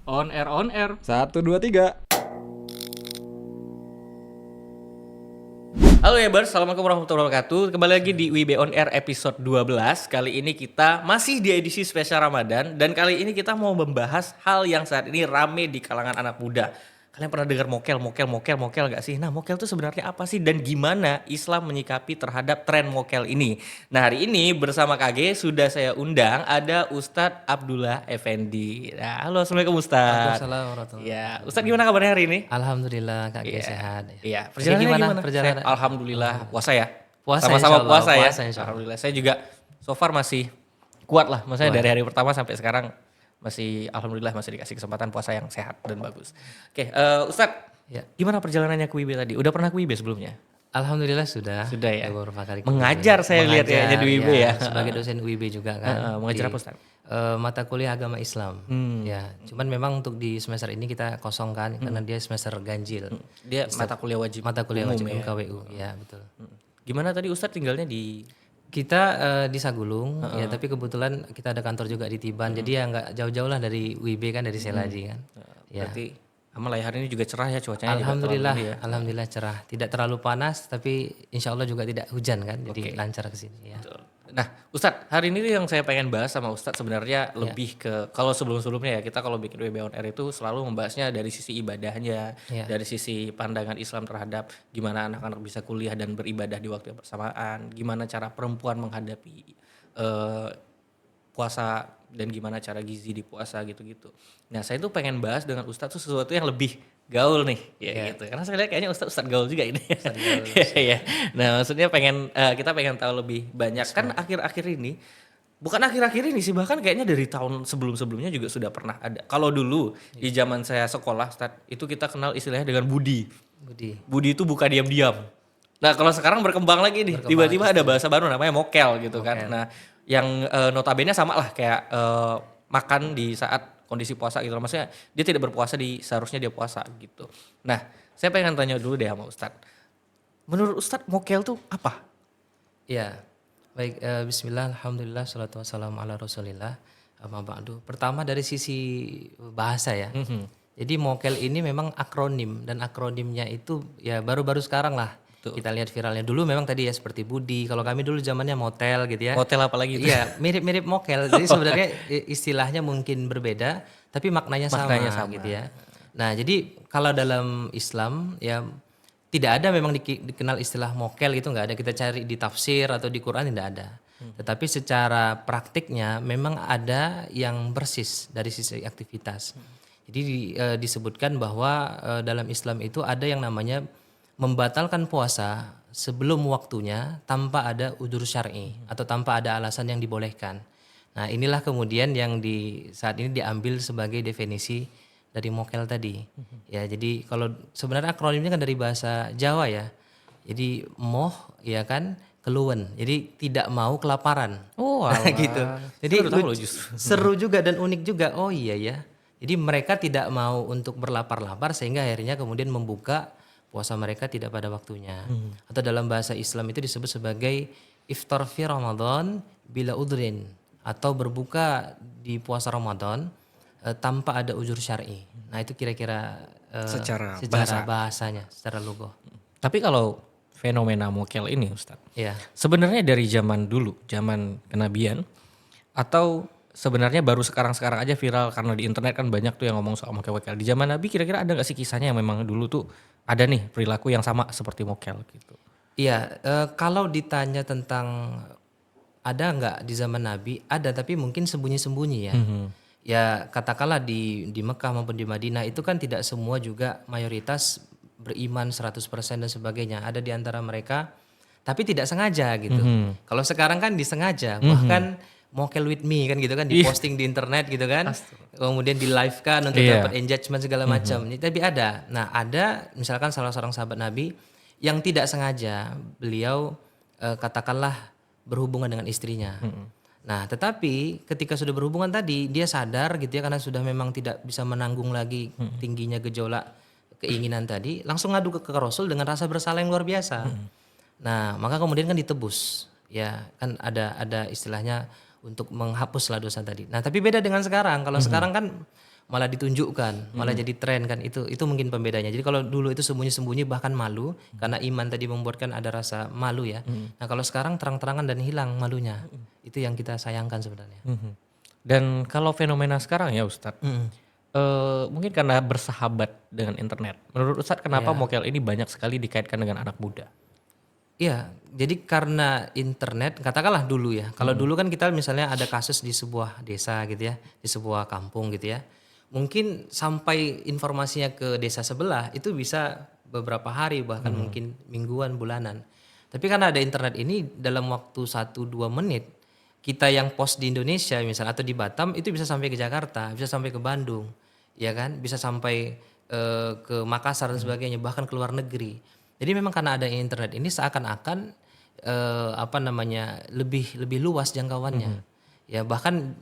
On air, on air. Satu, dua, tiga. Halo ya Assalamualaikum warahmatullahi wabarakatuh. Kembali lagi di WIB On Air episode 12. Kali ini kita masih di edisi spesial Ramadan. Dan kali ini kita mau membahas hal yang saat ini rame di kalangan anak muda. Kalian pernah dengar mokel gak sih? Nah, mokel itu sebenarnya apa sih? Dan gimana Islam menyikapi terhadap tren mokel ini? Nah, hari ini bersama KG sudah saya undang ada Ustadz Abdullah Effendi. Nah, halo, Assalamualaikum Ustadz. Waalaikumsalam warahmatullahi Ya, Ustadz gimana kabarnya hari ini? Alhamdulillah Kak Gia Iya. sehat. Iya, Jadi perjalanannya gimana? perjalanan? Saya, alhamdulillah puasa ya. Puasa, Sama-sama insyaallah. puasa ya. Puasa, insyaallah. Alhamdulillah. Saya juga so far masih kuat lah. Maksudnya Kuat. dari hari pertama sampai sekarang masih alhamdulillah masih dikasih kesempatan puasa yang sehat dan bagus. Oke, Ustadz, Ya. gimana perjalanannya ke WIB tadi? Udah pernah ke WIB sebelumnya? Alhamdulillah sudah. Sudah ya? Beberapa kali. ke Mengajar WIB. saya lihat kayaknya di WIB ya. Sebagai dosen WIB juga kan. Mengajar Di, apa, Ustaz? Mata kuliah agama Islam. Ya, cuman memang untuk di semester ini kita kosongkan karena dia semester ganjil. Dia mata kuliah wajib. Mata kuliah umum wajib ya. MKWU. Ya, betul. Gimana tadi Ustadz tinggalnya di Kita di Sagulung, ya tapi kebetulan kita ada kantor juga di Tiban, jadi ya nggak jauh-jauh lah dari WIB kan, dari Selaji kan. Ya. berarti sama lah ya, hari ini juga cerah ya cuacanya. Alhamdulillah, juga terlalu ini ya. alhamdulillah cerah. Tidak terlalu panas, tapi insya Allah juga tidak hujan kan, jadi lancar ke sini. Ya. Betul. Nah, Ustadz, hari ini yang saya pengen bahas sama Ustadz sebenarnya lebih ke, kalau sebelum-sebelumnya ya, kita kalau bikin WB On Air itu selalu membahasnya dari sisi ibadahnya, Ya. dari sisi pandangan Islam terhadap gimana anak-anak bisa kuliah dan beribadah di waktu yang bersamaan, gimana cara perempuan menghadapi puasa dan gimana cara gizi di puasa gitu-gitu. Nah, saya tuh pengen bahas dengan Ustadz tuh sesuatu yang lebih gaul nih, ya gitu. Karena saya lihat kayaknya Ustadz gaul juga ini. Iya. Nah, maksudnya kita pengen tahu lebih banyak. Kan akhir-akhir ini, bukan akhir-akhir ini sih, bahkan kayaknya dari tahun sebelum-sebelumnya juga sudah pernah ada. Kalau dulu di zaman saya sekolah, Ustadz, itu kita kenal istilahnya dengan budi. Budi. Budi itu buka diam-diam. Nah, kalau sekarang berkembang lagi nih, tiba-tiba ada bahasa baru namanya mokel gitu kan. Nah, yang notabene sama lah kayak makan di saat kondisi puasa gitu. Maksudnya dia tidak berpuasa seharusnya dia puasa gitu. Nah, saya pengen tanya dulu deh sama Ustadz. Menurut Ustadz mokel tuh apa? Ya, baik. Bismillah, alhamdulillah, salatu wassalamu ala rasulillah. Amma ba'du. Pertama dari sisi bahasa ya. Jadi mokel ini memang akronim, dan akronimnya itu ya baru-baru sekarang lah. Kita lihat viralnya. Dulu memang tadi ya seperti Budi. Kalau kami dulu zamannya motel gitu ya. Motel apa lagi itu? Iya, mirip-mirip mokel. Jadi sebenarnya istilahnya mungkin berbeda, tapi maknanya sama gitu ya. Nah, jadi kalau dalam Islam ya tidak ada memang dikenal istilah mokel gitu, nggak ada. Kita cari di tafsir atau di Quran tidak ada. Tetapi secara praktiknya memang ada yang persis dari sisi aktivitas. Jadi disebutkan bahwa dalam Islam itu ada yang namanya membatalkan puasa sebelum waktunya tanpa ada udzur syar'i atau tanpa ada alasan yang dibolehkan. Nah, inilah kemudian yang saat ini diambil sebagai definisi dari mokel tadi. Ya, jadi kalau sebenarnya akronimnya kan dari bahasa Jawa ya. Jadi moh ya kan, keluwen. Jadi tidak mau kelaparan. Oh, gitu. Jadi baru tahu loh justru. seru juga dan unik juga. Oh iya ya. Jadi mereka tidak mau untuk berlapar-lapar sehingga akhirnya kemudian membuka puasa mereka tidak pada waktunya. Atau dalam bahasa Islam itu disebut sebagai iftar fi Ramadan bila udrin, atau berbuka di puasa Ramadan tanpa ada uzur syar'i. Nah, itu kira-kira Secara bahasanya, secara logo. Tapi kalau fenomena mokel ini Ustadz, Ya. sebenarnya dari zaman dulu, zaman kenabian, atau sebenarnya baru sekarang-sekarang aja viral karena di internet kan banyak tuh yang ngomong soal mokel-mokel. Di zaman Nabi kira-kira ada gak sih kisahnya yang memang dulu tuh ada nih perilaku yang sama seperti mokel gitu? Iya, kalau ditanya tentang ada nggak di zaman Nabi, ada, tapi mungkin sembunyi-sembunyi ya. Ya katakanlah di Mekah maupun di Madinah itu kan tidak semua juga mayoritas beriman 100% dan sebagainya. Ada di antara mereka tapi tidak sengaja gitu. Kalau sekarang kan disengaja, bahkan mokel with me kan gitu kan, diposting di internet gitu kan. Kemudian di live kan untuk dapat engagement segala macam. Tapi ada. Nah, ada misalkan salah seorang sahabat Nabi yang tidak sengaja beliau katakanlah berhubungan dengan istrinya. Nah, tetapi ketika sudah berhubungan tadi dia sadar gitu ya, karena sudah memang tidak bisa menanggung lagi tingginya gejolak keinginan tadi, langsung ngadu ke Rasul dengan rasa bersalah yang luar biasa. Nah, maka kemudian kan ditebus. Ya, kan ada istilahnya untuk menghapuslah dosa tadi. Nah, tapi beda dengan sekarang. Kalau sekarang kan malah ditunjukkan, malah jadi tren kan, itu mungkin pembedanya. Jadi kalau dulu itu sembunyi-sembunyi bahkan malu karena iman tadi membuatkan ada rasa malu ya. Nah kalau sekarang terang-terangan dan hilang malunya, itu yang kita sayangkan sebenarnya. Dan kalau fenomena sekarang ya Ustadz, Mm. mungkin karena bersahabat dengan internet. Menurut Ustadz kenapa Iya. mokel ini banyak sekali dikaitkan dengan anak muda? Iya, jadi karena internet, katakanlah dulu ya. Kalau dulu kan kita misalnya ada kasus di sebuah desa gitu ya, di sebuah kampung gitu ya. Mungkin sampai informasinya ke desa sebelah itu bisa beberapa hari bahkan mungkin mingguan, bulanan. Tapi karena ada internet ini dalam waktu 1-2 menit kita yang post di Indonesia misalnya atau di Batam itu bisa sampai ke Jakarta, bisa sampai ke Bandung, ya kan? Bisa sampai ke Makassar dan sebagainya, bahkan ke luar negeri. Jadi memang karena ada internet ini seakan-akan apa namanya lebih luas jangkauannya. Ya bahkan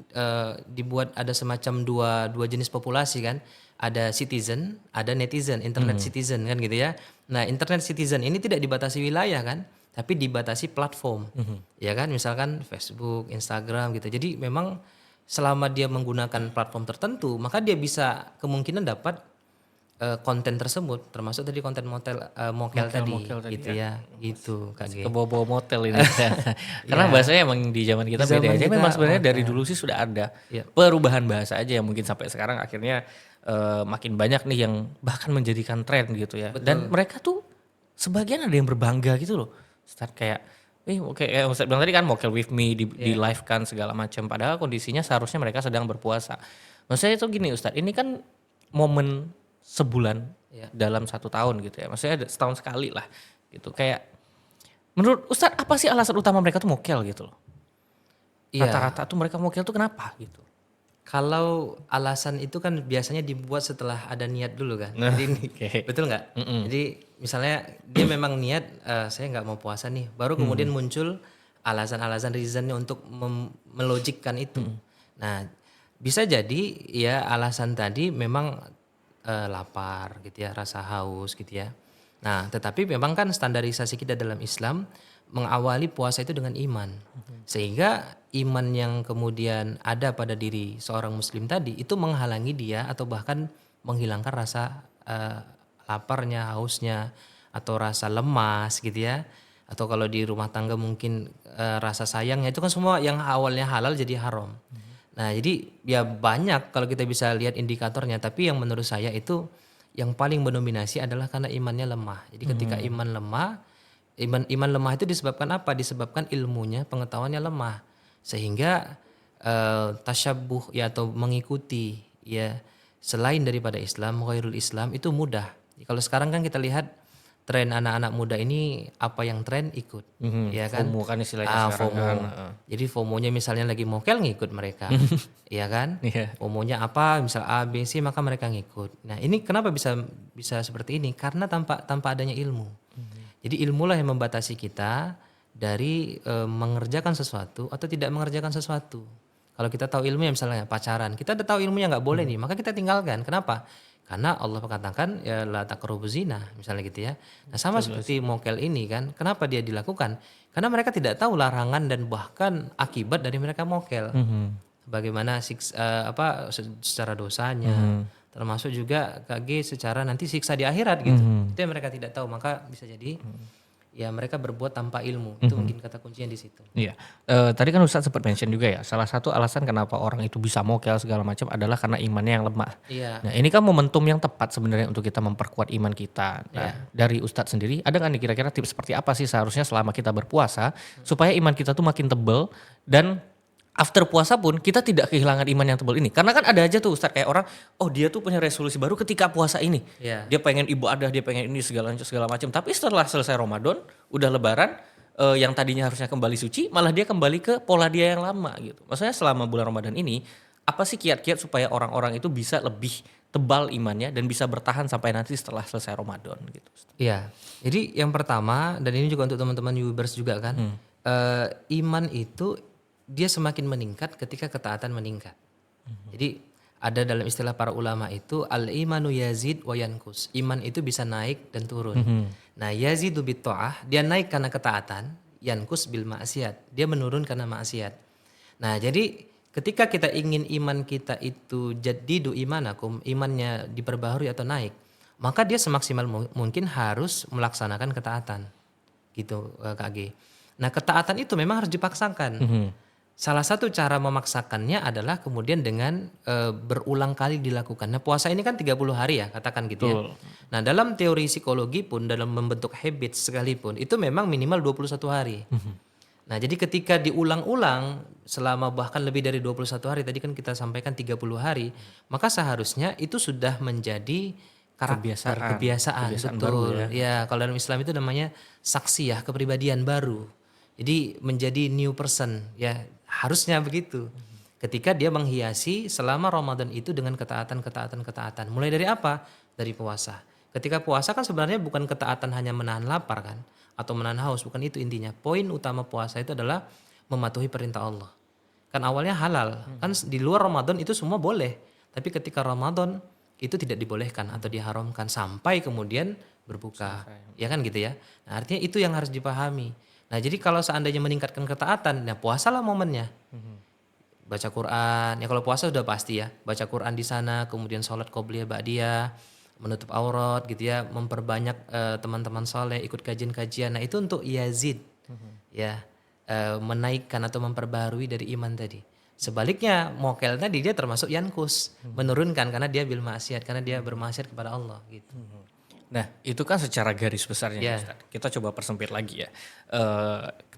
dibuat ada semacam dua jenis populasi kan. Ada citizen, ada netizen, internet citizen kan gitu ya. Nah, internet citizen ini tidak dibatasi wilayah kan, tapi dibatasi platform. Ya kan, misalkan Facebook, Instagram gitu. Jadi memang selama dia menggunakan platform tertentu, maka dia bisa kemungkinan dapat konten tersebut, termasuk tadi konten mokel tadi Mokel tadi gitu ya, gitu Kak G. Ke bawa motel ini. Karena bahasanya emang di zaman kita Di beda zaman aja. kita Memang sebenarnya dari motel. dulu sih sudah ada Iya. perubahan bahasa aja yang mungkin sampai sekarang akhirnya makin banyak nih yang bahkan menjadikan tren gitu ya. Dan mereka tuh sebagian ada yang berbangga gitu loh. Start kayak kayak Ustadz bilang tadi kan mokel with me di live kan segala macam. Padahal kondisinya seharusnya mereka sedang berpuasa. Maksudnya itu gini Ustadz, ini kan momen sebulan dalam 1 tahun gitu ya. Maksudnya setahun sekali lah gitu. Kayak menurut Ustadz apa sih alasan utama mereka tuh mokel gitu loh? Iya. Rata-rata tuh mereka mokel tuh kenapa gitu? Kalau alasan itu kan biasanya dibuat setelah ada niat dulu kan. Jadi betul nggak? Jadi misalnya dia memang niat saya nggak mau puasa nih, baru kemudian muncul alasan-alasan reasonnya untuk melogikkan itu. Nah bisa jadi ya alasan tadi memang lapar gitu ya, rasa haus gitu ya. Nah tetapi memang kan standarisasi kita dalam Islam mengawali puasa itu dengan iman. Sehingga iman yang kemudian ada pada diri seorang muslim tadi itu menghalangi dia atau bahkan menghilangkan rasa laparnya, hausnya atau rasa lemas gitu ya. Atau kalau di rumah tangga mungkin rasa sayangnya itu kan semua yang awalnya halal jadi haram. Nah, jadi ya banyak kalau kita bisa lihat indikatornya, tapi yang menurut saya itu yang paling mendominasi adalah karena imannya lemah. Jadi ketika iman lemah, iman lemah itu disebabkan apa? Disebabkan ilmunya, pengetahuannya lemah. Sehingga tasyabuh ya atau mengikuti ya selain daripada Islam, ghairul Islam itu mudah. Kalau sekarang kan kita lihat tren anak-anak muda ini apa yang tren ikut, ya kan? FOMO kan istilahnya sekarang FOMO. kan. Jadi FOMO-nya misalnya lagi mokel ngikut mereka, ya kan? Iya. FOMO-nya apa? Misal A, B, C maka mereka ngikut. Nah ini kenapa bisa seperti ini? Karena tanpa adanya ilmu. Jadi ilmulah yang membatasi kita dari mengerjakan sesuatu atau tidak mengerjakan sesuatu. Kalau kita tahu ilmunya misalnya pacaran, kita udah tahu ilmunya nggak boleh nih, maka kita tinggalkan. Kenapa? Karena Allah katakan ya la taqrabu zina misalnya gitu ya. Nah sama seperti mokel ini kan, kenapa dia dilakukan? Karena mereka tidak tahu larangan dan bahkan akibat dari mereka mokel. Bagaimana secara dosanya, termasuk juga KG secara nanti siksa di akhirat gitu. Itu yang mereka tidak tahu, maka bisa jadi ya mereka berbuat tanpa ilmu. Itu mungkin kata kuncinya di situ. Iya. Tadi kan Ustadz sempat mention juga ya, salah satu alasan kenapa orang itu bisa mokel segala macam adalah karena imannya yang lemah. Iya. Nah ini kan momentum yang tepat sebenarnya untuk kita memperkuat iman kita. Nah dari Ustadz sendiri, ada nggak nih kira-kira tips seperti apa sih seharusnya selama kita berpuasa supaya iman kita tuh makin tebel dan after puasa pun kita tidak kehilangan iman yang tebal ini. Karena kan ada aja tuh Ustadz kayak orang, oh dia tuh punya resolusi baru ketika puasa ini. Iya. Dia pengen ibadah, dia pengen ini segala macam. Tapi setelah selesai Ramadan, udah lebaran, yang tadinya harusnya kembali suci, malah dia kembali ke pola dia yang lama gitu. Maksudnya selama bulan Ramadan ini, apa sih kiat-kiat supaya orang-orang itu bisa lebih tebal imannya dan bisa bertahan sampai nanti setelah selesai Ramadan gitu. Iya. Jadi yang pertama dan ini juga untuk teman-teman viewers juga kan, iman itu dia semakin meningkat ketika ketaatan meningkat. Jadi ada dalam istilah para ulama itu al-imanu yazid wa yankus. Iman itu bisa naik dan turun. Nah, yazidu bit ta'ah, dia naik karena ketaatan, yankus bil maksiat. Dia menurun karena maksiat. Nah, jadi ketika kita ingin iman kita itu jadidu imanakum, imannya diperbaharui atau naik, maka dia semaksimal mungkin harus melaksanakan ketaatan. Gitu Kak G. Nah, ketaatan itu memang harus dipaksakan. Salah satu cara memaksakannya adalah kemudian dengan berulang kali dilakukan. Nah, puasa ini kan 30 hari ya, katakan gitu ya. Betul. Nah, dalam teori psikologi pun, dalam membentuk habit sekalipun, itu memang minimal 21 hari. Nah, jadi ketika diulang-ulang selama bahkan lebih dari 21 hari, tadi kan kita sampaikan 30 hari, maka seharusnya itu sudah menjadi karakter, kebiasaan Kebiasaan betul. baru ya. Ya, kalau dalam Islam itu namanya saksiyah, kepribadian baru. Jadi menjadi new person, ya harusnya begitu. Ketika dia menghiasi selama Ramadan itu dengan ketaatan. Mulai dari apa? Dari puasa. Ketika puasa kan sebenarnya bukan ketaatan hanya menahan lapar kan, atau menahan haus, bukan itu intinya. Poin utama puasa itu adalah mematuhi perintah Allah. Kan awalnya halal, kan di luar Ramadan itu semua boleh. Tapi ketika Ramadan itu tidak dibolehkan atau diharamkan sampai kemudian berbuka. Ya kan gitu ya. Nah, artinya itu yang harus dipahami. Nah, jadi kalau seandainya meningkatkan ketaatan, nah puasalah momennya. Baca Quran, ya kalau puasa sudah pasti ya. Baca Quran di sana, kemudian sholat qobliyah ba'diyah, menutup aurat gitu ya, memperbanyak teman-teman soleh, ikut kajian-kajian. Nah, itu untuk yazid. Ya, menaikkan atau memperbaharui dari iman tadi. Sebaliknya, mokel tadi dia termasuk yankus, menurunkan karena dia bil maksiat, karena dia bermaksiat kepada Allah gitu. Nah, itu kan secara garis besarnya Ya. Ustaz. Kita coba persempit lagi ya.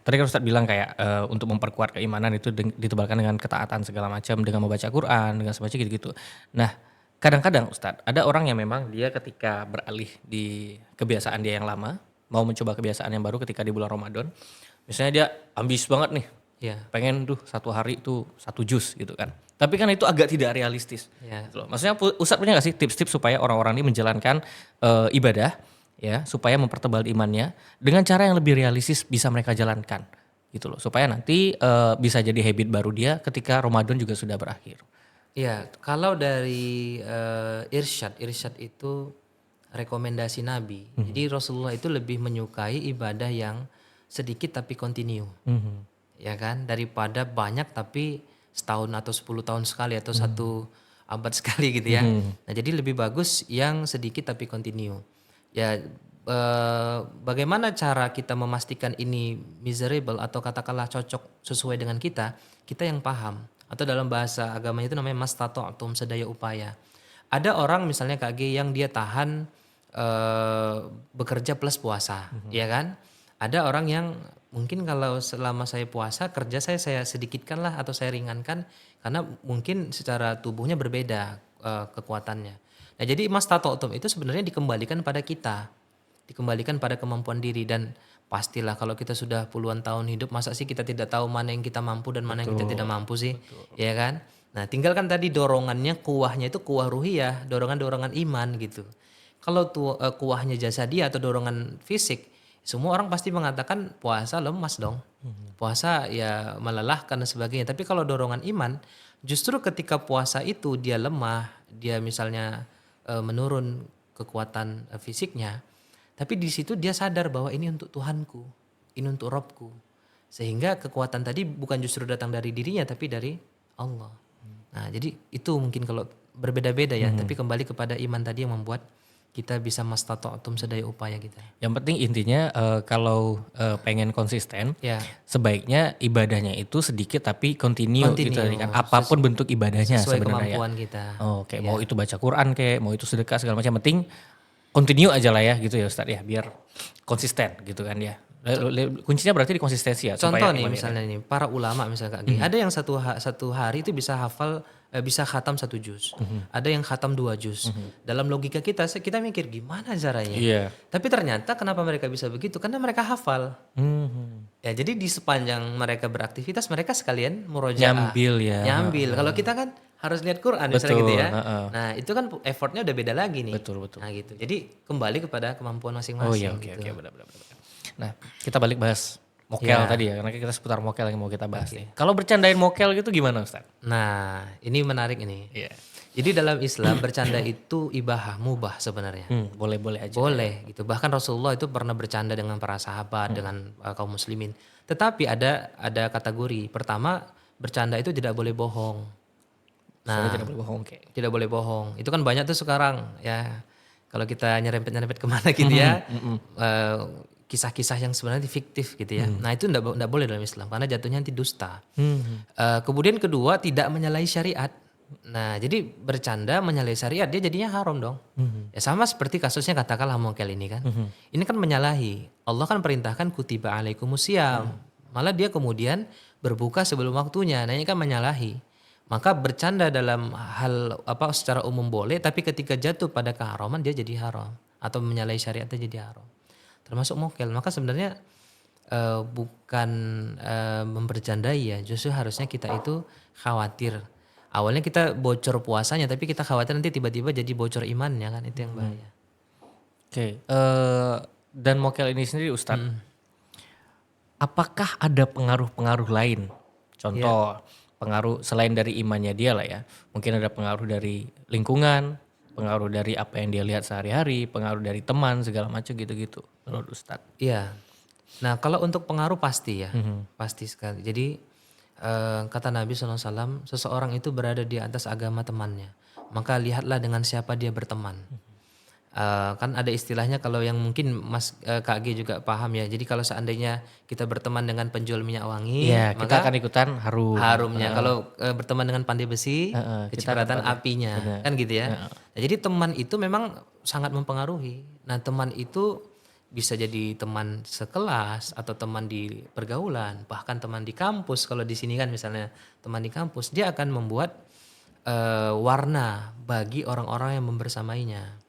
Tadi kan Ustaz bilang kayak untuk memperkuat keimanan itu ditebalkan dengan ketaatan segala macam, dengan membaca Quran, dengan semacam gitu-gitu. Nah, kadang-kadang Ustaz, ada orang yang memang dia ketika beralih di kebiasaan dia yang lama, mau mencoba kebiasaan yang baru ketika di bulan Ramadan, misalnya dia ambis banget nih, Ya. pengen tuh satu hari tuh 1 juz gitu kan. Tapi kan itu agak tidak realistis. Ya. Gitu loh. Maksudnya Ustadz punya gak sih tips-tips supaya orang-orang ini menjalankan ibadah ya supaya mempertebal imannya dengan cara yang lebih realistis bisa mereka jalankan gitu loh. Supaya nanti bisa jadi habit baru dia ketika Ramadan juga sudah berakhir. Iya, kalau dari irsyad itu rekomendasi Nabi. Jadi Rasulullah itu lebih menyukai ibadah yang sedikit tapi kontinu. Ya kan? Daripada banyak tapi setahun atau 10 tahun sekali atau 1 abad sekali gitu ya. Nah, jadi lebih bagus yang sedikit tapi kontinu. Ya, bagaimana cara kita memastikan ini miserable atau katakanlah cocok sesuai dengan kita yang paham. Atau dalam bahasa agama itu namanya mastata'tum, sedaya upaya. Ada orang misalnya KG yang dia tahan bekerja plus puasa, ya kan? Ada orang yang mungkin kalau selama saya puasa kerja saya sedikitkan lah atau saya ringankan karena mungkin secara tubuhnya berbeda kekuatannya. Nah, jadi mastata'tum itu sebenarnya dikembalikan pada kita. Dikembalikan pada kemampuan diri dan pastilah kalau kita sudah puluhan tahun hidup masa sih kita tidak tahu mana yang kita mampu dan mana yang kita tidak mampu sih. Ya kan? Nah, tinggalkan tadi dorongannya, kuahnya itu kuah ruhiyah, dorongan-dorongan iman gitu. Kalau kuahnya jasadi atau dorongan fisik, semua orang pasti mengatakan puasa lemas dong. Puasa ya melelahkan dan sebagainya. Tapi kalau dorongan iman, justru ketika puasa itu dia lemah, dia misalnya menurun kekuatan fisiknya, tapi di situ dia sadar bahwa ini untuk Tuhanku, ini untuk Robku. Sehingga kekuatan tadi bukan justru datang dari dirinya tapi dari Allah. Nah, jadi itu mungkin kalau berbeda-beda ya, tapi kembali kepada iman tadi yang membuat kita bisa mastata'tum sedaya upaya kita. Yang penting intinya kalau pengen konsisten, Ya, sebaiknya ibadahnya itu sedikit tapi continue gitu Continue. kan. Apapun bentuk ibadahnya sesuai sebenarnya. kemampuan kita. Oke, mau itu baca Quran kayak, mau itu sedekah segala macam, penting continue aja lah ya gitu ya Ustadz ya, biar konsisten gitu kan ya. Kuncinya berarti di konsistensi ya. Contoh supaya nih imannya- misalnya nih para ulama misalnya Kak Gi, ada yang satu hari itu bisa hafal bisa khatam 1 juz, ada yang khatam 2 juz. Dalam logika kita mikir gimana caranya? Iya. Tapi ternyata kenapa mereka bisa begitu? Karena mereka hafal. Ya jadi di sepanjang mereka beraktivitas mereka sekalian murojaah. Nyambil ya. Nyambil. Kalau kita kan harus lihat Quran misalnya gitu ya. heeh. Nah itu kan effortnya udah beda lagi nih. Betul. Nah gitu. Jadi kembali kepada kemampuan masing-masing. Oh iya, oke gitu. benar. Nah, kita balik bahas mokel Ya. tadi ya, karena kita seputar mokel yang mau kita bahas nih. Kalau bercandain mokel gitu gimana Ustaz? Nah ini menarik ini. Iya. Jadi dalam Islam bercanda itu ibahah, mubah sebenarnya. Boleh-boleh aja. Boleh gitu. Bahkan Rasulullah itu pernah bercanda dengan para sahabat, dengan kaum muslimin. Tetapi ada kategori. Pertama, bercanda itu tidak boleh bohong. Soalnya Nah, tidak boleh bohong. Oke. tidak boleh bohong. Itu kan banyak tuh sekarang ya. Kalau kita nyerempet-nyerempet kemana gitu ya, eh, kisah-kisah yang sebenarnya fiktif gitu ya. Nah itu enggak boleh dalam Islam karena jatuhnya nanti dusta. Kemudian kedua tidak menyalahi syariat. Nah jadi bercanda menyalahi syariat dia jadinya haram dong. Ya sama seperti kasusnya katakanlah mokel ini kan. Ini kan menyalahi. Allah kan perintahkan kutiba alaikumusiyam. Malah dia kemudian berbuka sebelum waktunya. Nah ini kan menyalahi. Maka bercanda dalam hal apa secara umum boleh, tapi ketika jatuh pada keharaman dia jadi haram atau menyalahi syariatnya jadi haram. Termasuk mokel. Maka sebenarnya bukan membercandai ya, justru harusnya kita itu khawatir. Awalnya kita bocor puasanya, tapi kita khawatir nanti tiba-tiba jadi bocor imannya kan, itu yang bahaya. Oke. Dan mokel ini sendiri Ustadz, apakah ada pengaruh-pengaruh lain? Contoh, pengaruh selain dari imannya dia lah ya. Mungkin ada pengaruh dari lingkungan, pengaruh dari apa yang dia lihat sehari-hari, pengaruh dari teman segala macam gitu-gitu. Menurut Ustadz. Iya. Nah kalau untuk pengaruh pasti ya, pasti sekali. Jadi kata Nabi SAW, seseorang itu berada di atas agama temannya. Maka lihatlah dengan siapa dia berteman. Kan ada istilahnya kalau yang mungkin Mas Kak G juga paham ya. Jadi kalau seandainya kita berteman dengan penjual minyak wangi, Iya, kita maka akan ikutan harum. harumnya. Kalau berteman dengan pandai besi, kecipratan apinya, Benar. kan gitu ya. Nah, jadi teman itu memang sangat mempengaruhi. Nah teman itu bisa jadi teman sekelas atau teman di pergaulan, bahkan teman di kampus. Kalau di sini kan misalnya teman di kampus, dia akan membuat warna bagi orang-orang yang membersamainya.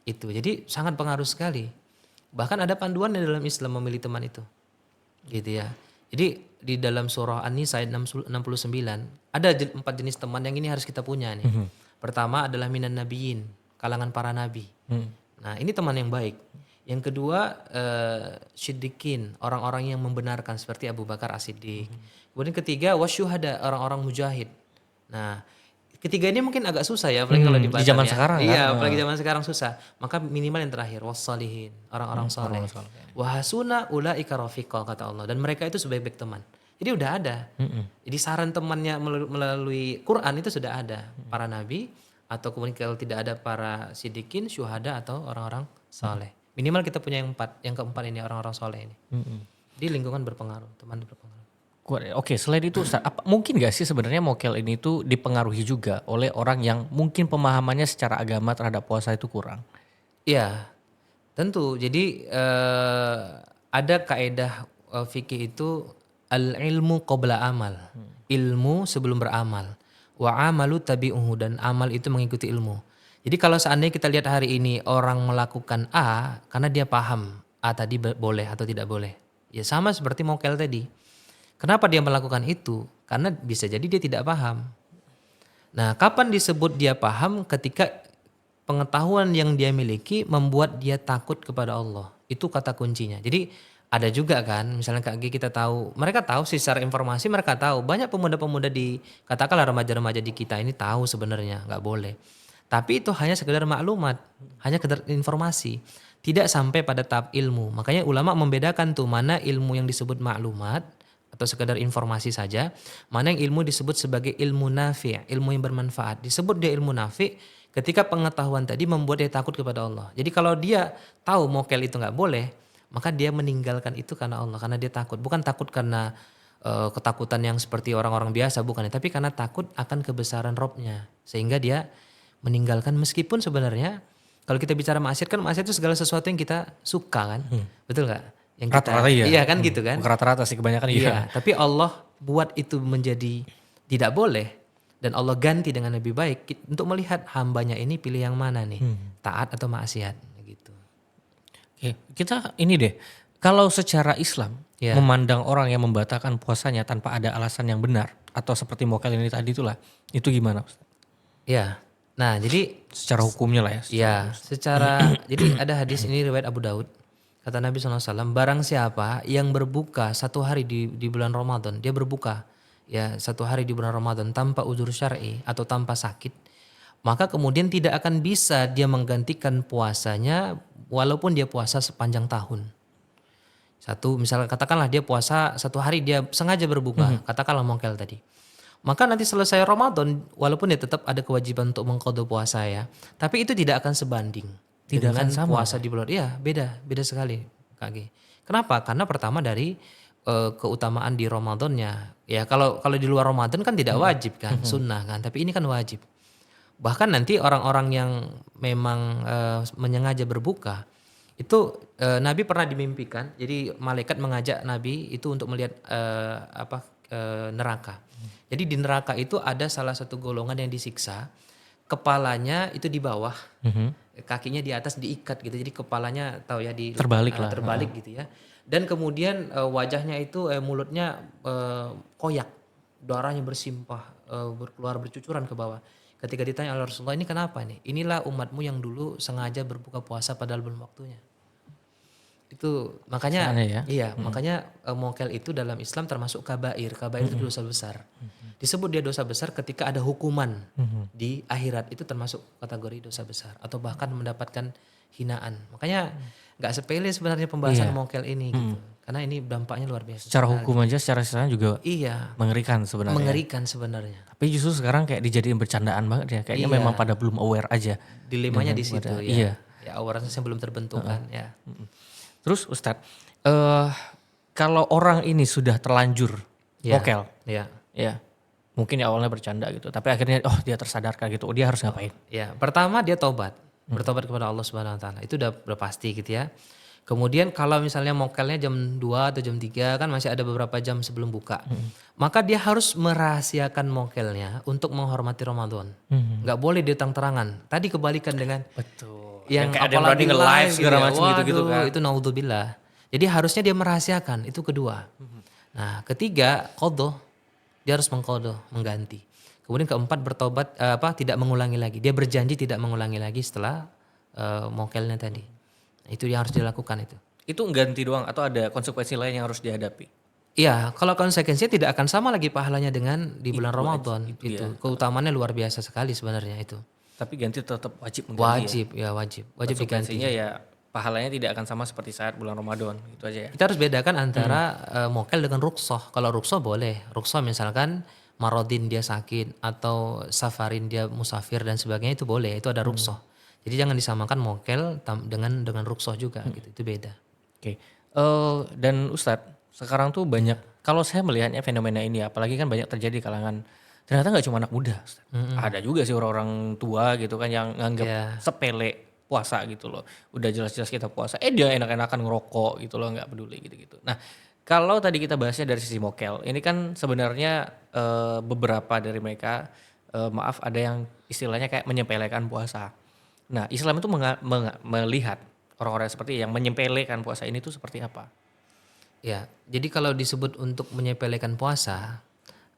Itu jadi sangat pengaruh sekali. Bahkan ada panduan di dalam Islam memilih teman itu. Gitu ya. Jadi di dalam surah An-Nisa ayat 69 ada 4 jenis teman yang ini harus kita punya nih. Pertama adalah minan nabiyyin, kalangan para nabi. Nah, ini teman yang baik. Yang kedua siddiqin, orang-orang yang membenarkan seperti Abu Bakar As-Siddiq. Kemudian ketiga wasyuhada, orang-orang mujahid. Nah, ketiga ini mungkin agak susah ya, apalagi kalau dibaca di zaman ya. sekarang kan? Iya, apalagi zaman sekarang susah. Maka minimal yang terakhir wassalihin, orang-orang soleh. Wahasuna ulaika rafiqa kata Allah, dan mereka itu sebaik-baik teman. Jadi udah ada. Jadi saran temannya melalui Quran itu sudah ada. Para nabi atau kemudian kalau tidak ada para sidikin, syuhada atau orang-orang soleh. Minimal kita punya yang 4, yang keempat ini orang-orang soleh ini. Di lingkungan berpengaruh, teman berpengaruh. Kuat ya. Oke, selain itu Ustaz, mungkin gak sih sebenarnya mokel ini tuh dipengaruhi juga oleh orang yang mungkin pemahamannya secara agama terhadap puasa itu kurang? Iya, tentu. Jadi ada kaedah fikih itu al-ilmu qabla amal. Ilmu sebelum beramal. Wa amalu tabi'uhu, dan amal itu mengikuti ilmu. Jadi kalau seandainya kita lihat hari ini orang melakukan A karena dia paham A tadi boleh atau tidak boleh. Ya sama seperti mokel tadi. Kenapa dia melakukan itu? Karena bisa jadi dia tidak paham. Nah, kapan disebut dia paham? Ketika pengetahuan yang dia miliki membuat dia takut kepada Allah. Itu kata kuncinya. Jadi ada juga kan, misalnya Kak G kita tahu, mereka tahu sih secara informasi, mereka tahu. Banyak pemuda-pemuda di, katakanlah remaja-remaja di kita ini tahu sebenarnya nggak boleh. Tapi itu hanya sekedar maklumat, hanya sekedar informasi. Tidak sampai pada tahap ilmu. Makanya ulama membedakan tuh mana ilmu yang disebut maklumat atau sekedar informasi saja, mana yang ilmu disebut sebagai ilmu nafi', ilmu yang bermanfaat. Disebut dia ilmu nafi' ketika pengetahuan tadi membuat dia takut kepada Allah. Jadi kalau dia tahu mokel itu nggak boleh, maka dia meninggalkan itu karena Allah, karena dia takut. Bukan takut karena ketakutan yang seperti orang-orang biasa, bukan. Tapi karena takut akan kebesaran Robnya. Sehingga dia meninggalkan, meskipun sebenarnya kalau kita bicara maksiat kan, maksiat itu segala sesuatu yang kita suka kan. Betul gak? Yang kita, Rata-rata iya. Iya kan gitu kan. Rata-rata sih kebanyakan iya. Iya, tapi Allah buat itu menjadi tidak boleh. Dan Allah ganti dengan lebih baik untuk melihat hambanya ini pilih yang mana nih. Taat atau maksiat gitu. Oke, kita ini deh. Kalau secara Islam memandang orang yang membatalkan puasanya tanpa ada alasan yang benar, atau seperti mokel ini tadi itulah, itu gimana Ustaz? Ya, nah jadi Secara hukumnya lah ya. ya secara jadi ada hadis ini riwayat Abu Daud. Kata Nabi SAW, barang siapa yang berbuka satu hari di bulan Ramadan, dia berbuka ya satu hari di bulan Ramadan tanpa uzur syar'i atau tanpa sakit, maka kemudian tidak akan bisa dia menggantikan puasanya walaupun dia puasa sepanjang tahun. Satu, misalnya katakanlah dia puasa satu hari dia sengaja berbuka, katakanlah mokel tadi. Maka nanti selesai Ramadan, walaupun dia tetap ada kewajiban untuk mengqadha puasa ya, tapi itu tidak akan sebanding Tidak dengan akan sama, puasa di bulan. Iya, beda sekali, Kak G. Kenapa? Karena pertama dari keutamaan di Ramadannya. Ya kalau kalau di luar Ramadan kan tidak wajib kan, sunnah kan, tapi ini kan wajib. Bahkan nanti orang-orang yang memang menyengaja berbuka itu Nabi pernah dimimpikan. Jadi malaikat mengajak Nabi itu untuk melihat neraka. Jadi di neraka itu ada salah satu golongan yang disiksa, kepalanya itu di bawah, kakinya di atas diikat gitu. Jadi kepalanya tahu ya Terbalik lah. terbalik gitu ya. Dan kemudian wajahnya itu mulutnya koyak, darahnya bersimpah, keluar bercucuran ke bawah. Ketika ditanya oleh Rasulullah, ini kenapa nih? Inilah umatmu yang dulu sengaja berbuka puasa padahal belum waktunya. Itu makanya Aneh ya. iya, makanya mokel itu dalam Islam termasuk kabair. Kabair itu dosa besar. Disebut dia dosa besar ketika ada hukuman di akhirat, itu termasuk kategori dosa besar atau bahkan mendapatkan hinaan. Makanya nggak sepele sebenarnya pembahasan mokel ini gitu. Karena ini dampaknya luar biasa. Secara hukum aja, secara secara juga Iya, mengerikan sebenarnya. mengerikan sebenarnya. Tapi justru sekarang kayak dijadiin bercandaan banget ya. Kayaknya Iya. memang pada belum aware aja. Dilemanya di situ ya. Iya. Ya awareness-nya belum terbentuk kan ya. Terus Ustadz, kalau orang ini sudah terlanjur Iya. mokel, Ya. ya mungkin ya awalnya bercanda gitu, tapi akhirnya dia tersadarkan gitu, dia harus ngapain? Ya, pertama dia tobat. Bertobat kepada Allah Subhanahu wa taala. Itu udah pasti gitu ya. Kemudian kalau misalnya mokelnya jam 2 atau jam 3 kan masih ada beberapa jam sebelum buka. Maka dia harus merahasiakan mokelnya untuk menghormati Ramadan. Nggak boleh dia terang-terangan. Tadi kebalikan dengan Betul. yang kayak ada yang berani apalagi nge-live live segala ya. macam gitu-gitu Waduh, kan. itu naudzubillah. Jadi harusnya dia merahasiakan, itu kedua. Nah, ketiga qadha, dia harus mengqadha, mengganti. Kemudian keempat bertobat tidak mengulangi lagi. Dia berjanji tidak mengulangi lagi setelah mokelnya tadi. Nah, itu yang harus dilakukan itu. Itu ganti doang atau ada konsekuensi lain yang harus dihadapi? Iya, kalau konsekuensinya tidak akan sama lagi pahalanya dengan di bulan Ramadan. Itu keutamaannya luar biasa sekali sebenarnya itu. Tapi ganti tetap wajib mengganti Wajib diganti. Konsekuensinya ya pahalanya tidak akan sama seperti saat bulan Ramadan gitu aja ya. Kita harus bedakan antara mokel dengan rukhsah. Kalau rukhsah boleh. Rukhsah misalkan marodin dia sakit atau safarin dia musafir dan sebagainya itu boleh. Itu ada rukhsah. Jadi jangan disamakan mokel dengan rukhsah juga gitu. Itu beda. Oke. Dan Ustadz, sekarang tuh banyak kalau saya melihatnya fenomena ini apalagi kan banyak terjadi di kalangan ternyata nggak cuma anak muda. Ustadz. Ada juga sih orang-orang tua gitu kan yang nganggap sepele puasa gitu loh. Udah jelas-jelas kita puasa, dia enak-enakan ngerokok gitu loh, nggak peduli gitu-gitu. Nah, kalau tadi kita bahasnya dari sisi mokel, ini kan sebenarnya beberapa dari mereka, maaf ada yang istilahnya kayak menyepelekan puasa. Nah, Islam itu melihat orang-orang seperti yang menyepelekan puasa ini tuh seperti apa? Ya, jadi kalau disebut untuk menyepelekan puasa,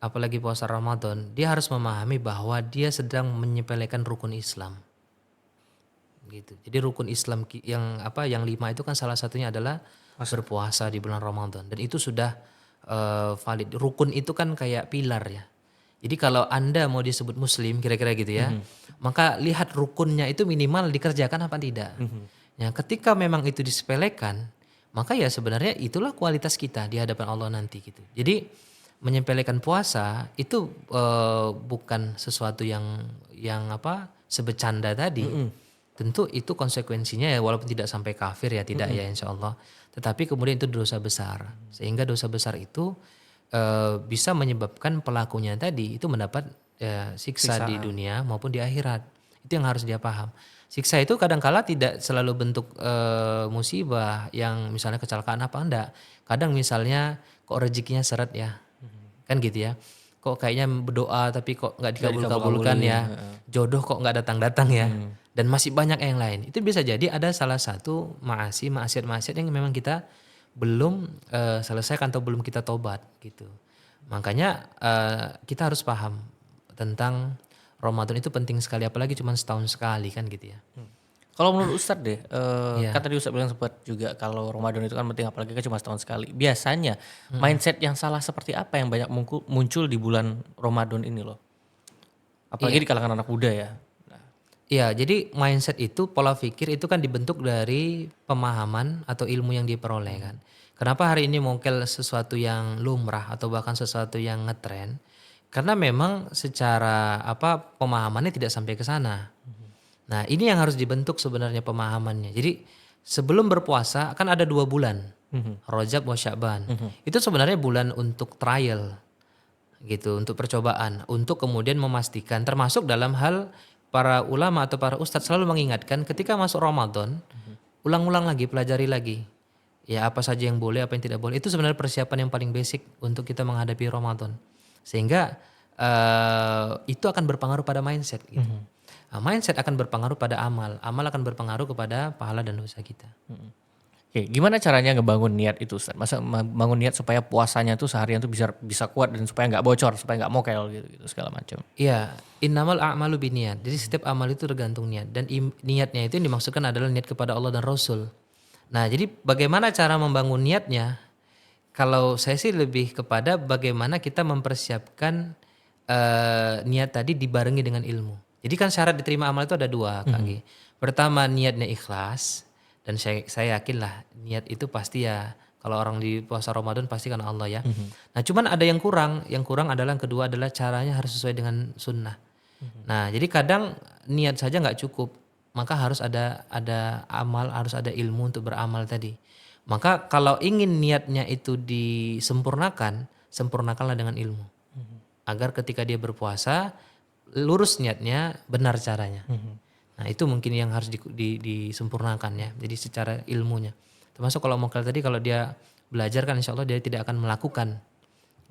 apalagi puasa Ramadan, dia harus memahami bahwa dia sedang menyepelekan rukun Islam. Gitu. Jadi rukun Islam yang 5 itu kan salah satunya adalah berpuasa di bulan Ramadan dan itu sudah valid. Rukun itu kan kayak pilar ya. Jadi kalau Anda mau disebut muslim kira-kira gitu ya, maka lihat rukunnya itu minimal dikerjakan apa tidak. Ya, ketika memang itu disepelekan, maka ya sebenarnya itulah kualitas kita di hadapan Allah nanti gitu. Jadi menyepelekan puasa itu bukan sesuatu yang sebecanda tadi. Tentu itu konsekuensinya ya walaupun tidak sampai kafir ya tidak ya insya Allah. Tetapi kemudian itu dosa besar. Sehingga dosa besar itu bisa menyebabkan pelakunya tadi itu mendapat siksa di dunia maupun di akhirat. Itu yang harus dia paham. Siksa itu kadangkala tidak selalu bentuk musibah yang misalnya kecelakaan apa enggak. Kadang misalnya kok rezekinya seret ya. Kan gitu ya. Kok kayaknya berdoa tapi kok nggak dikabul-kabulkan ya. Jodoh kok nggak datang-datang ya. Dan masih banyak yang lain. Itu bisa jadi ada salah satu maksiat yang memang kita belum selesaikan atau belum kita tobat gitu. Makanya kita harus paham tentang Ramadan itu penting sekali apalagi cuma setahun sekali kan gitu ya. Kalau menurut Ustadz deh, kan tadi Ustadz bilang sempat juga kalau Ramadan itu kan penting apalagi kan cuma setahun sekali. Biasanya mindset yang salah seperti apa yang banyak muncul di bulan Ramadan ini loh? Apalagi di kalangan anak muda ya. Iya, jadi mindset itu, pola pikir itu kan dibentuk dari pemahaman atau ilmu yang diperoleh kan. Kenapa hari ini mokel sesuatu yang lumrah atau bahkan sesuatu yang ngetren? Karena memang secara pemahamannya tidak sampai ke sana. Nah, ini yang harus dibentuk sebenarnya pemahamannya. Jadi sebelum berpuasa kan ada 2 bulan, Rajab wa Sya'ban. Itu sebenarnya bulan untuk trial gitu, untuk percobaan, untuk kemudian memastikan, termasuk dalam hal para ulama atau para ustadz selalu mengingatkan ketika masuk Ramadan, ulang-ulang lagi, pelajari lagi. Ya apa saja yang boleh, apa yang tidak boleh. Itu sebenarnya persiapan yang paling basic untuk kita menghadapi Ramadan. Sehingga itu akan berpengaruh pada mindset gitu. Mindset akan berpengaruh pada amal akan berpengaruh kepada pahala dan dosa kita. Oke, gimana caranya ngebangun niat itu Ustaz? Masa bangun niat supaya puasanya tuh seharian tuh bisa kuat dan supaya nggak bocor, supaya nggak mokel gitu segala macam. Iya, innamal a'malu binniyat. Jadi setiap amal itu tergantung niat dan niatnya itu yang dimaksudkan adalah niat kepada Allah dan Rasul. Nah, jadi bagaimana cara membangun niatnya? Kalau saya sih lebih kepada bagaimana kita mempersiapkan niat tadi dibarengi dengan ilmu. Jadi kan syarat diterima amal itu ada 2, Kak Gi. Pertama niatnya ikhlas dan saya yakin lah niat itu pasti ya kalau orang di puasa Ramadan pasti karena Allah ya. Nah, cuman ada yang kurang. Yang kurang adalah yang kedua adalah caranya harus sesuai dengan sunnah. Nah, jadi kadang niat saja nggak cukup. Maka harus ada amal, harus ada ilmu untuk beramal tadi. Maka kalau ingin niatnya itu disempurnakan, sempurnakanlah dengan ilmu. Agar ketika dia berpuasa, lurus niatnya, benar caranya. Nah itu mungkin yang harus disempurnakan ya. Jadi secara ilmunya. Termasuk kalau mokel tadi kalau dia belajar kan insya Allah dia tidak akan melakukan.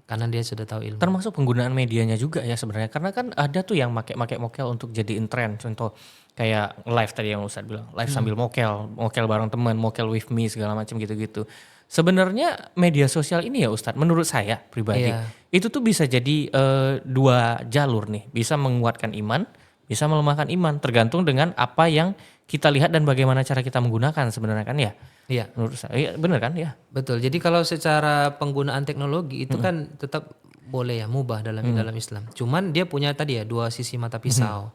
Karena dia sudah tahu ilmu. Termasuk penggunaan medianya juga ya sebenarnya. Karena kan ada tuh yang make mokel untuk jadiin tren. Contoh kayak live tadi yang Ustadz bilang. Live sambil mokel bareng teman, mokel with me segala macam gitu-gitu. Sebenarnya media sosial ini ya Ustadz, menurut saya pribadi, itu tuh bisa jadi 2 jalur nih. Bisa menguatkan iman, bisa melemahkan iman. Tergantung dengan apa yang kita lihat dan bagaimana cara kita menggunakan sebenarnya kan ya. Iya. Menurut saya, iya benar kan ya. Betul. Jadi kalau secara penggunaan teknologi itu kan tetap boleh ya, mubah dalam Islam. Cuman dia punya tadi ya 2 sisi mata pisau.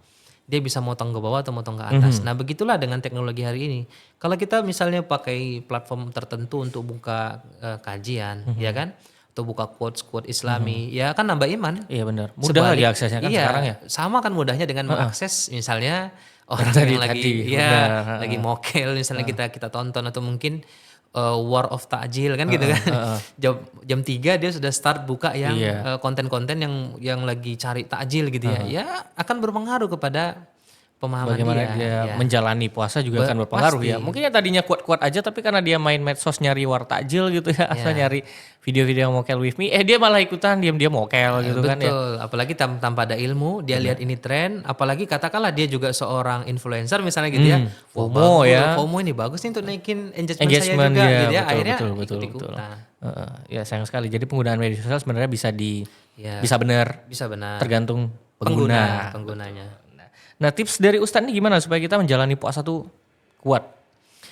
Dia bisa motong ke bawah atau motong ke atas. Nah begitulah dengan teknologi hari ini. Kalau kita misalnya pakai platform tertentu untuk buka kajian, ya kan, atau buka quotes Islami, ya kan nambah iman. Iya benar. Mudah lagi aksesnya kan sekarang ya. Sama kan mudahnya dengan mengakses misalnya orang Tadi- yang lagi tadi, benar. lagi mokel misalnya kita tonton atau mungkin War of Ta'jil kan gitu kan. Jam 3 dia sudah start buka yang konten-konten yang lagi cari takjil gitu ya. Ya akan berpengaruh kepada pemahaman Bagaimana dia menjalani puasa juga akan berpengaruh ya. pasti. Mungkin ya tadinya kuat-kuat aja tapi karena dia main medsos nyari war takjil gitu ya. Atau nyari video-video yang mokel with me. Dia malah ikutan diam-diam mokel gitu kan ya. Betul, apalagi tanpa ada ilmu, dia lihat ini tren, apalagi katakanlah dia juga seorang influencer misalnya gitu ya. FOMO ya. FOMO ini bagus nih untuk naikin engagement saya Engagement juga ya, gitu ya. Akhirnya betul. ikut-ikutan. Ya sayang sekali. Jadi penggunaan media sosial sebenarnya bisa Ya, bisa benar bisa benar. tergantung pengguna. Penggunanya. Nah tips dari Ustadz ini gimana supaya kita menjalani puasa tuh kuat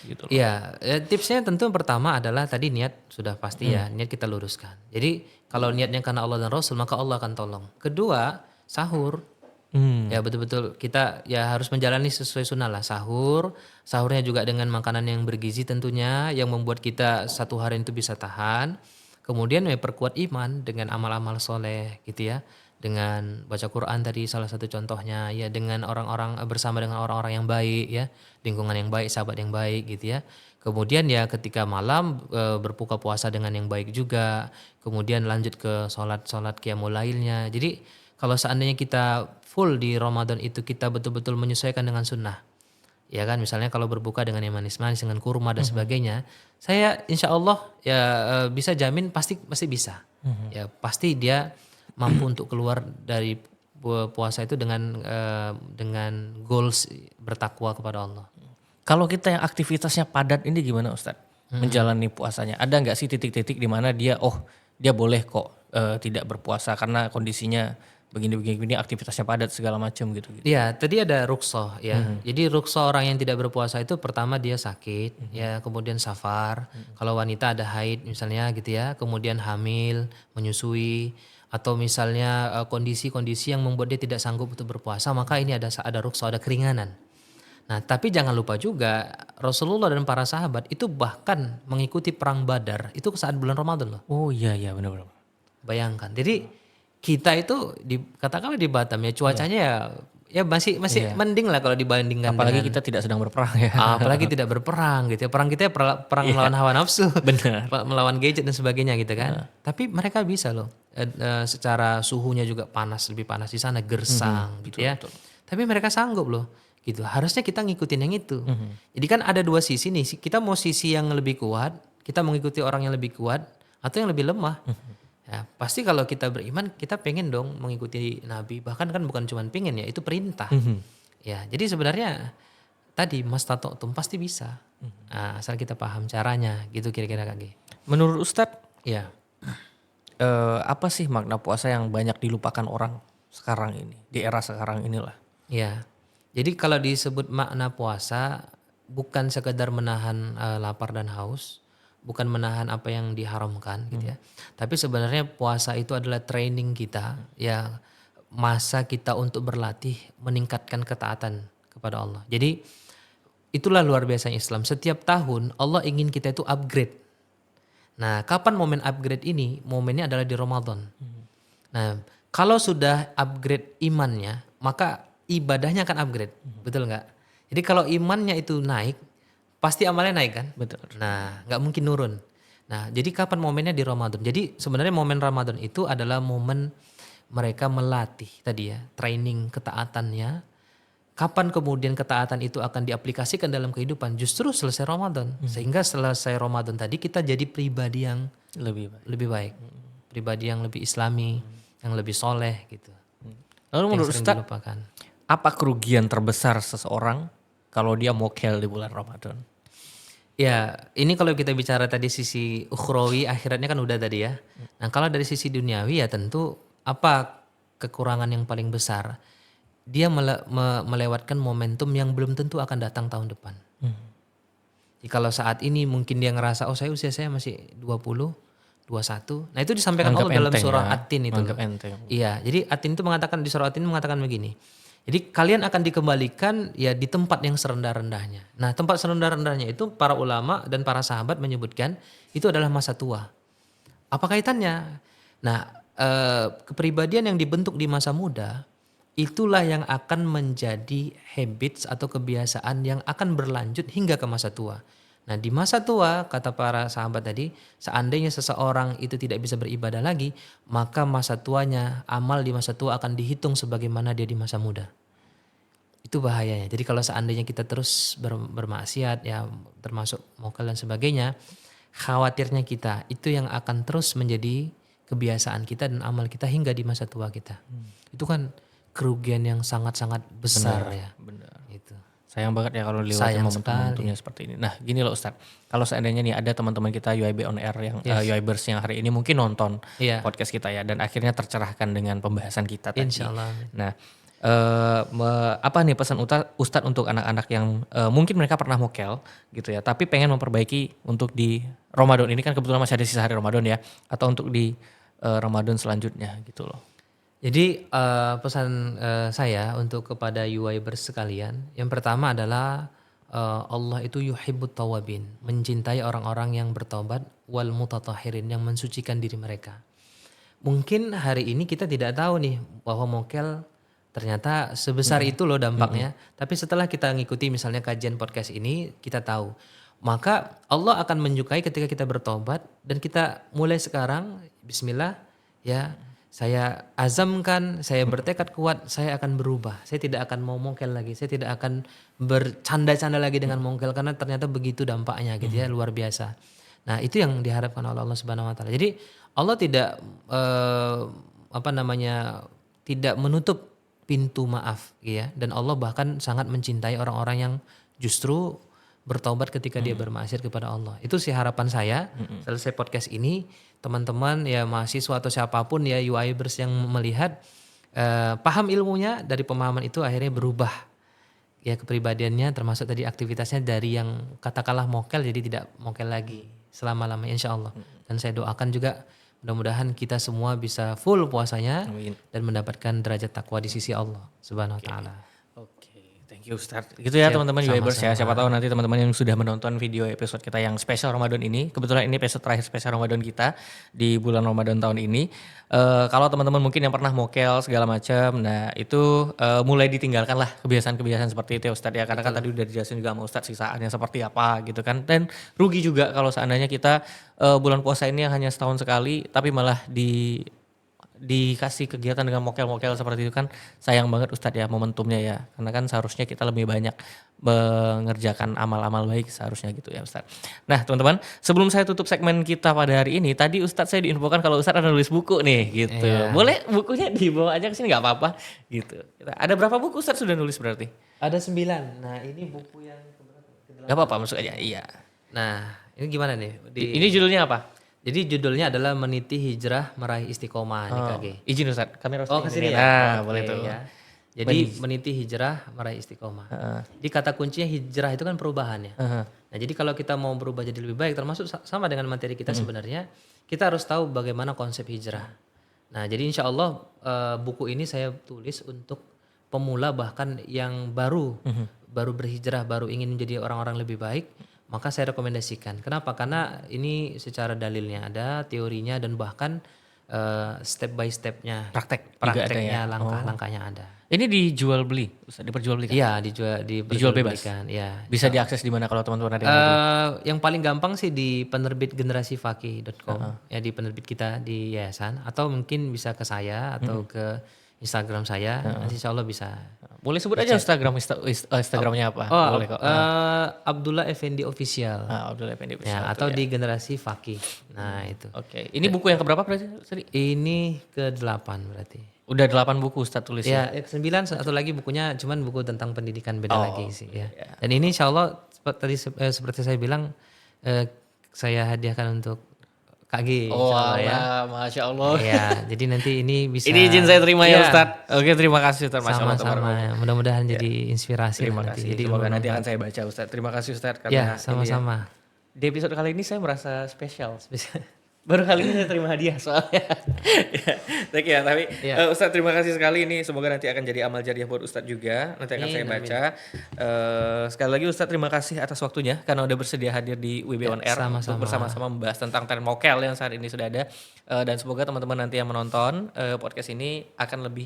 gitu loh. Iya, tipsnya tentu yang pertama adalah tadi niat sudah pasti ya, niat kita luruskan. Jadi kalau niatnya karena Allah dan Rasul maka Allah akan tolong. Kedua, sahur. Ya betul-betul kita ya harus menjalani sesuai sunnah lah, sahurnya juga dengan makanan yang bergizi tentunya yang membuat kita satu hari itu bisa tahan. Kemudian ya perkuat iman dengan amal-amal soleh gitu ya, dengan baca Quran tadi salah satu contohnya ya, dengan orang-orang bersama dengan orang-orang yang baik ya, lingkungan yang baik, sahabat yang baik gitu ya. Kemudian ya ketika malam berbuka puasa dengan yang baik juga. Kemudian lanjut ke sholat qiyamul lailnya. Jadi kalau seandainya kita full di Ramadan itu kita betul-betul menyesuaikan dengan sunnah. Ya kan misalnya kalau berbuka dengan yang manis-manis dengan kurma dan sebagainya, saya insya Allah ya bisa jamin pasti bisa. Ya pasti dia mampu untuk keluar dari puasa itu dengan goals bertakwa kepada Allah. Kalau kita yang aktivitasnya padat ini gimana Ustadz? Menjalani puasanya. Ada nggak sih titik-titik di mana dia boleh kok tidak berpuasa karena kondisinya begini aktivitasnya padat segala macam gitu. Iya, tadi ada ruksoh ya. Jadi ruksoh orang yang tidak berpuasa itu pertama dia sakit, ya, kemudian safar. Kalau wanita ada haid misalnya gitu ya, kemudian hamil, menyusui, atau misalnya kondisi-kondisi yang membuat dia tidak sanggup untuk berpuasa, maka ini ada ruksoh, ada keringanan. Nah, tapi jangan lupa juga Rasulullah dan para sahabat itu bahkan mengikuti perang Badar itu saat bulan Ramadan loh. Oh iya benar-benar. Bayangkan. Jadi kita itu katakanlah di Batam ya cuacanya ya masih mending lah kalau dibandingkan Apalagi dengan kita tidak sedang berperang ya. apalagi tidak berperang gitu ya. Perang kita ya perang melawan hawa nafsu, Benar. melawan gadget dan sebagainya gitu kan. Tapi mereka bisa loh secara suhunya juga lebih panas di sana, gersang gitu ya. Tapi mereka sanggup loh gitu. Harusnya kita ngikutin yang itu. Jadi kan ada dua sisi nih. Kita mau sisi yang lebih kuat, kita mengikuti orang yang lebih kuat atau yang lebih lemah. Ya, pasti kalau kita beriman kita pengen dong mengikuti Nabi, bahkan kan bukan cuma pengen ya, itu perintah. Ya, jadi sebenarnya tadi mastata'tum pasti bisa. Nah, asal kita paham caranya gitu kira-kira Kak G. Menurut Ustadz, Ya. apa sih makna puasa yang banyak dilupakan orang sekarang ini, di era sekarang inilah? Ya. Jadi kalau disebut makna puasa bukan sekedar menahan lapar dan haus, bukan menahan apa yang diharamkan gitu ya. Tapi sebenarnya puasa itu adalah training kita ya, masa kita untuk berlatih meningkatkan ketaatan kepada Allah. Jadi itulah luar biasanya Islam. Setiap tahun Allah ingin kita itu upgrade. Nah, kapan momen upgrade ini? Momennya adalah di Ramadan. Nah, kalau sudah upgrade imannya, maka ibadahnya akan upgrade. Betul nggak? Jadi kalau imannya itu naik, pasti amalnya naik kan? Betul. Nah, nggak mungkin nurun. Nah, jadi kapan momennya di Ramadan? Jadi sebenarnya momen Ramadan itu adalah momen mereka melatih tadi ya, training ketaatannya. Kapan kemudian ketaatan itu akan diaplikasikan dalam kehidupan? Justru selesai Ramadan. Sehingga selesai Ramadan tadi kita jadi pribadi yang Lebih baik. baik. Pribadi yang lebih islami, yang lebih soleh gitu. Lalu Yang menurut sering Ustadz, dilupakan. apa kerugian terbesar seseorang kalau dia mokel di bulan Ramadan? Ya, ini kalau kita bicara tadi sisi ukhrawi, akhiratnya kan udah tadi ya. Nah, kalau dari sisi duniawi ya tentu apa kekurangan yang paling besar? Dia melewatkan momentum yang belum tentu akan datang tahun depan. Jadi kalau saat ini mungkin dia ngerasa usia saya masih 20, 21. Nah, itu disampaikan Anggap Allah dalam enteng surah ya. At-Tin itu. Anggap loh. enteng. Iya, jadi At-Tin itu mengatakan di surah At-Tin mengatakan begini. Jadi kalian akan dikembalikan ya di tempat yang serendah-rendahnya. Nah, tempat serendah-rendahnya itu para ulama dan para sahabat menyebutkan itu adalah masa tua. Apa kaitannya? Nah, kepribadian yang dibentuk di masa muda itulah yang akan menjadi habits atau kebiasaan yang akan berlanjut hingga ke masa tua. Nah, di masa tua kata para sahabat tadi, seandainya seseorang itu tidak bisa beribadah lagi, maka masa tuanya, amal di masa tua akan dihitung sebagaimana dia di masa muda. Itu bahayanya. Jadi kalau seandainya kita terus bermaksiat ya termasuk mokel dan sebagainya, khawatirnya kita itu yang akan terus menjadi kebiasaan kita dan amal kita hingga di masa tua kita. Itu kan kerugian yang sangat-sangat besar ya. Benar. Gitu. Sayang banget ya kalau lewatin Sayang momentum-momentumnya seperti ini. Nah, gini loh Ustadz. Kalau seandainya nih ada teman-teman kita UIB on air yang UIBers yang hari ini mungkin nonton Iya. podcast kita ya dan akhirnya tercerahkan dengan pembahasan kita tadi. Insya Allah. Nah, apa nih pesan Ustadz untuk anak-anak yang mungkin mereka pernah mokel gitu ya, tapi pengen memperbaiki untuk di Ramadan ini kan kebetulan masih ada sisa hari Ramadan ya, atau untuk di Ramadan selanjutnya gitu loh. Jadi pesan saya untuk kepada UIBers sekalian, yang pertama adalah Allah itu yuhibbut tawabin, mencintai orang-orang yang bertobat, wal mutatahhirin, yang mensucikan diri mereka. Mungkin hari ini kita tidak tahu nih bahwa mokel ternyata sebesar itu loh dampaknya. Tapi setelah kita ngikuti misalnya kajian podcast ini, kita tahu. Maka Allah akan menyukai ketika kita bertobat dan kita mulai sekarang, bismillah ya, saya azamkan, saya bertekad kuat, saya akan berubah. Saya tidak akan mau mokel lagi, saya tidak akan bercanda-canda lagi dengan mokel karena ternyata begitu dampaknya gitu ya, luar biasa. Nah, itu yang diharapkan oleh Allah Subhanahu wa taala. Jadi Allah tidak tidak menutup pintu maaf ya, dan Allah bahkan sangat mencintai orang-orang yang justru bertaubat ketika dia bermaksiat kepada Allah. Itu sih harapan saya. Selesai podcast ini teman-teman ya mahasiswa atau siapapun ya UIBers yang melihat paham ilmunya, dari pemahaman itu akhirnya berubah ya kepribadiannya, termasuk tadi aktivitasnya dari yang katakanlah mokel jadi tidak mokel lagi selama-lamanya insyaallah. Dan saya doakan juga mudah-mudahan kita semua bisa full puasanya. Amin. Dan mendapatkan derajat takwa di sisi Allah Subhanahu wa taala. Oke, thank Thank you Ustadz. Gitu ya Siap, teman-teman Wibers ya. sama-sama. Siapa tahu nanti teman-teman yang sudah menonton video episode kita yang spesial Ramadan ini. Kebetulan ini episode terakhir spesial Ramadan kita di bulan Ramadan tahun ini. Kalau teman-teman mungkin yang pernah mokel segala macam, nah itu mulai ditinggalkan lah kebiasaan-kebiasaan seperti itu ya Ustadz ya. Karena kan tadi udah dijelasin juga sama Ustadz sisaannya seperti apa gitu kan. Dan rugi juga kalau seandainya kita bulan puasa ini yang hanya setahun sekali, tapi malah dikasih kegiatan dengan mokel-mokel seperti itu kan sayang banget Ustadz ya momentumnya ya, karena kan seharusnya kita lebih banyak mengerjakan amal-amal baik seharusnya gitu ya Ustadz. Nah teman-teman, sebelum saya tutup segmen kita pada hari ini, tadi Ustadz saya diinfokan kalau Ustadz ada nulis buku nih gitu. Iya. Boleh bukunya dibawa aja ke sini nggak apa-apa gitu. Ada berapa buku Ustadz sudah nulis berarti? Ada 9. Nah ini buku yang Gak apa-apa masuk aja. Iya. Nah ini gimana nih? Ini judulnya apa? Jadi judulnya adalah Meniti Hijrah Meraih Istiqomah nih KG. Izin Ustadz, kamera Oh kesini ya? Nah, Oke, boleh tuh. ya. Jadi meniti hijrah meraih istiqomah. Jadi kata kuncinya hijrah itu kan perubahan ya. Nah jadi kalau kita mau berubah jadi lebih baik, termasuk sama dengan materi kita sebenarnya, kita harus tahu bagaimana konsep hijrah. Nah jadi insya Allah buku ini saya tulis untuk pemula bahkan yang baru berhijrah, baru ingin menjadi orang-orang lebih baik. Maka saya rekomendasikan. Kenapa? Karena ini secara dalilnya ada, teorinya dan bahkan step by stepnya, prakteknya, langkah-langkahnya ada. Ini dijual beli, Ustaz, diperjualbelikan? Iya, Dijual bebas. Ya. Bisa diakses di mana kalau teman-teman ada yang mau beli? Yang paling gampang sih di penerbit generasifakih.com ya, di penerbit kita di yayasan, atau mungkin bisa ke saya atau ke Instagram saya, nanti insya Allah bisa. Boleh sebut aja Instagramnya apa? Boleh kok. Abdullah Effendi Official. Abdullah Effendi Ya, Official atau tuh di generasi Fakih. Nah itu. Oke. Ini buku yang keberapa berarti? Ini ke-8 berarti. Udah 8 buku Ustaz tulis ya? Ya, ke-9 satu lagi bukunya cuman buku tentang pendidikan beda lagi sih ya. Dan ini insya Allah seperti saya bilang saya hadiahkan untuk KG. Oh ya. Masya Allah. Ya, jadi nanti ini bisa. Ini izin saya terima ya Ustaz. Oke, terima kasih Ustaz. Masya Allah. Sama-sama. Mudah-mudahan jadi inspirasi. Terima nanti. kasih. Jadi Semoga nanti akan saya baca Ustaz. Terima kasih Ustaz. Ya, Karena sama-sama. Di episode kali ini saya merasa spesial. Baru kali ini saya terima hadiah soalnya. Thank you ya, tapi Ustadz terima kasih sekali ini. Semoga nanti akan jadi amal jariah buat Ustadz juga. Nanti akan saya baca. Sekali lagi Ustadz terima kasih atas waktunya karena udah bersedia hadir di WB On Air untuk bersama-sama membahas tentang tren mokel yang saat ini sudah ada. Dan semoga teman-teman nanti yang menonton podcast ini akan lebih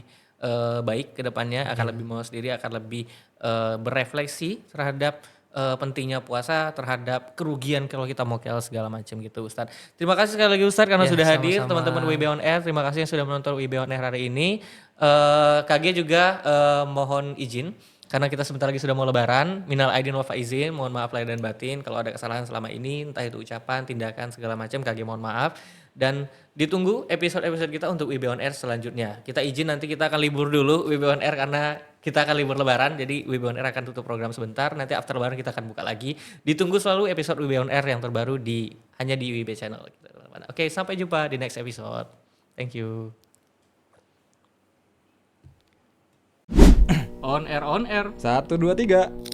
baik ke depannya, akan lebih mawas diri, akan lebih berefleksi terhadap pentingnya puasa, terhadap kerugian kalau kita mokel segala macam gitu Ustadz. Terima kasih sekali lagi Ustadz karena sudah hadir. Teman-teman WB On Air, terima kasih yang sudah menonton WB On Air hari ini. KG juga mohon izin karena kita sebentar lagi sudah mau lebaran. Minal aidin wal faizin, mohon maaf lahir dan batin kalau ada kesalahan selama ini, entah itu ucapan, tindakan segala macam, KG mohon maaf. Dan ditunggu episode-episode kita untuk WB On Air selanjutnya. Kita izin nanti kita akan libur dulu WB On Air karena kita akan libur lebaran. Jadi WB On Air akan tutup program sebentar. Nanti after lebaran kita akan buka lagi. Ditunggu selalu episode WB On Air yang terbaru hanya di WB Channel. Oke, sampai jumpa di next episode. Thank you. On Air. 1, 2, 3.